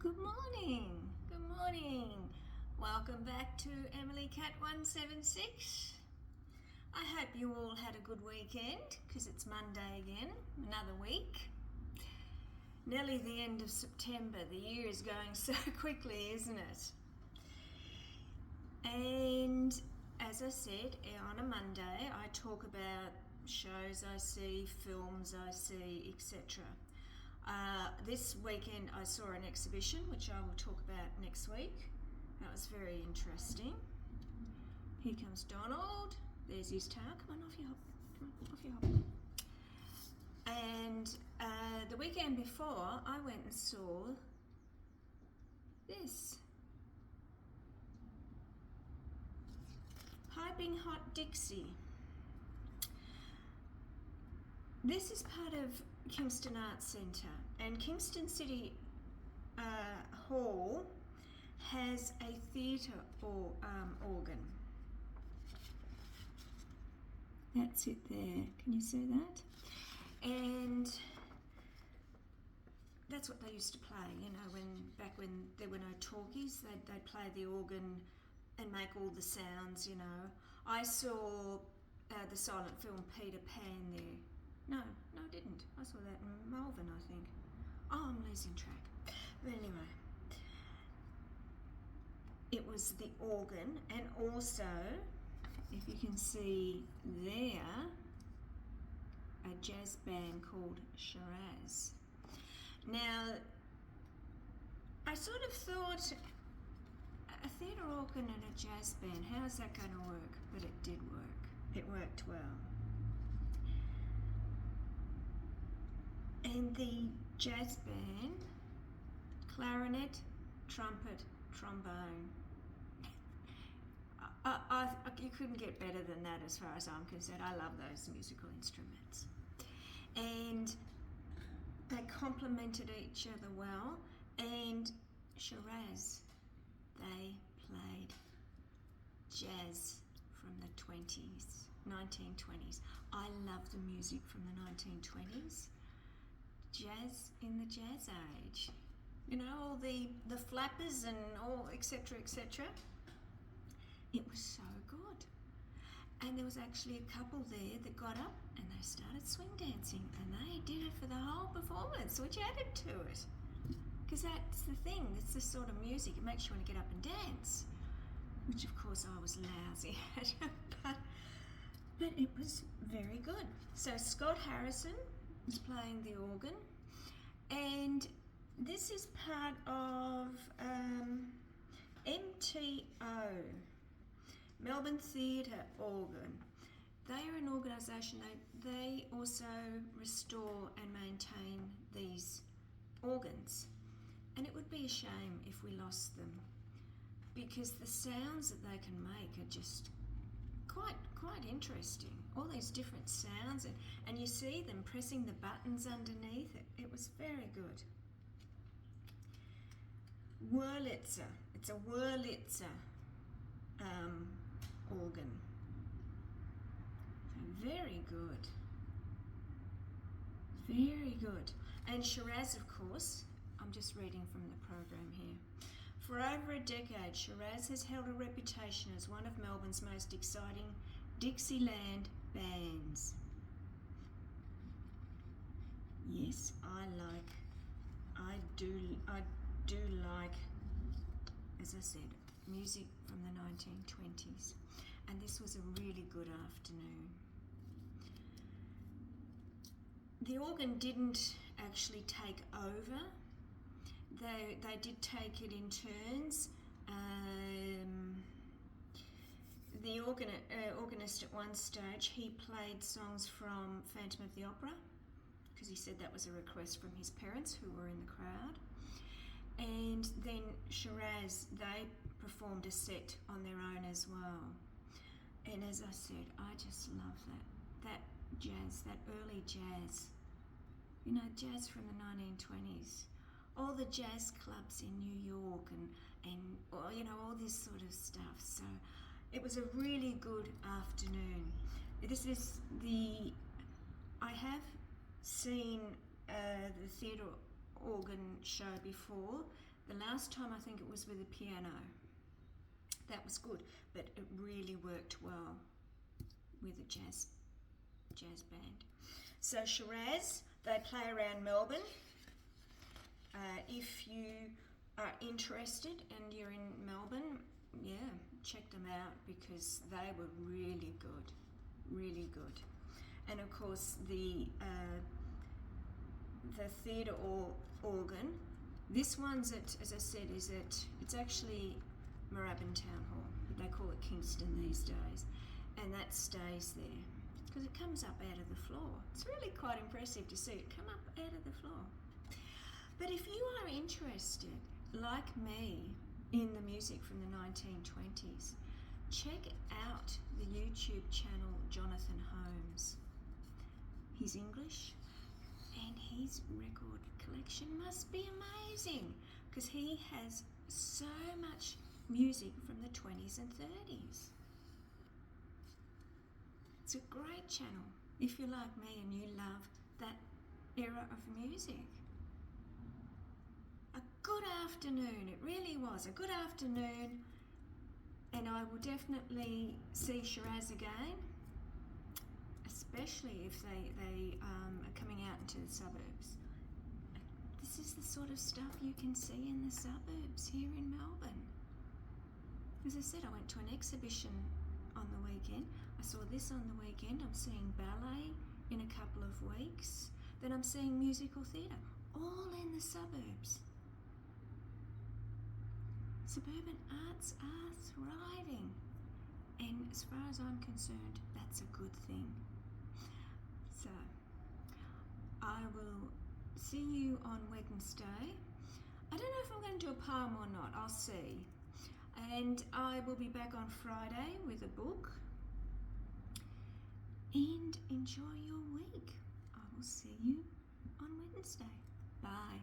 Good morning. Good morning. Welcome back to Emily Cat 176. I hope you all had a good weekend because it's Monday again, another week. Nearly the end of September. The year is going so quickly, isn't it? And as I said, on a Monday I talk about shows I see, films I see, etc. This weekend I saw an exhibition which I will talk about next week. That was very interesting. Here comes Donald. There's his tail. Come on, off you hop. Come on, off you hop. And the weekend before I went and saw this. Piping Hot Dixie. This is part of Kingston Arts Centre, and Kingston City Hall has a theatre organ. That's it there. Can you see that? And that's what they used to play, you know, back when there were no talkies, they'd play the organ and make all the sounds, you know. I saw the silent film Peter Pan there. No, I didn't. I saw that in Melbourne, I think. Oh, I'm losing track. But anyway, it was the organ, and also, if you can see there, a jazz band called Shiraz. Now, I sort of thought, a theatre organ and a jazz band, how is that going to work? But it did work. It worked well. And the jazz band, clarinet, trumpet, trombone. You couldn't get better than that as far as I'm concerned. I love those musical instruments. And they complemented each other well. And Shiraz, they played jazz from the 1920s. I love the music from the 1920s. Jazz in the jazz age. You know, all the flappers and all, etc., etc. It was so good. And there was actually a couple there that got up and they started swing dancing, and they did it for the whole performance, which added to it. Because that's the thing, it's this sort of music, it makes you want to get up and dance, which of course I was lousy at, but it was very good. So Scott Harrison is playing the organ, and this is part of MTO, Melbourne Theatre Organ. They are an organisation, they also restore and maintain these organs. And it would be a shame if we lost them, because the sounds that they can make are just quite interesting. All these different sounds, and you see them pressing the buttons underneath it. It was very good. Wurlitzer. It's a Wurlitzer organ. So very good. Very good. And Shiraz, of course. I'm just reading from the program here. For over a decade, Shiraz has held a reputation as one of Melbourne's most exciting Dixieland bands. Yes, I do like, as I said, music from the 1920s. And this was a really good afternoon. The organ didn't actually take over. They did take it in turns. The organist at one stage, he played songs from Phantom of the Opera, because he said that was a request from his parents who were in the crowd. And then Shiraz, they performed a set on their own as well. And as I said, I just love that jazz, that early jazz. You know, jazz from the 1920s. All the jazz clubs in New York and you know, all this sort of stuff. So it was a really good afternoon. I have seen the theatre organ show before. The last time I think it was with a piano. That was good, but it really worked well with a jazz band. So Shiraz, they play around Melbourne. If you are interested and you're in Melbourne, yeah, check them out because they were really good, really good. And of course the theatre organ. This one's at, as I said, it's actually Moorabbin Town Hall, but they call it Kingston these days, and that stays there because it comes up out of the floor. It's really quite impressive to see it come up out of the floor. But if you are interested, like me, in the music from the 1920s, check out the YouTube channel Jonathan Holmes. He's English and his record collection must be amazing because he has so much music from the 20s and 30s. It's a great channel if you're like me and you love that era of music. A good afternoon, it really was a good afternoon, and I will definitely see Shiraz again, especially if they are coming out into the suburbs. This is the sort of stuff you can see in the suburbs here in Melbourne. As I said, I went to an exhibition on the weekend. I saw this on the weekend. I'm seeing ballet in a couple of weeks. Then I'm seeing musical theatre, all in the suburbs. Suburban arts are thriving, and as far as I'm concerned, that's a good thing. So, I will see you on Wednesday. I don't know if I'm going to do a poem or not, I'll see. And I will be back on Friday with a book. And enjoy your week. I will see you on Wednesday. Bye.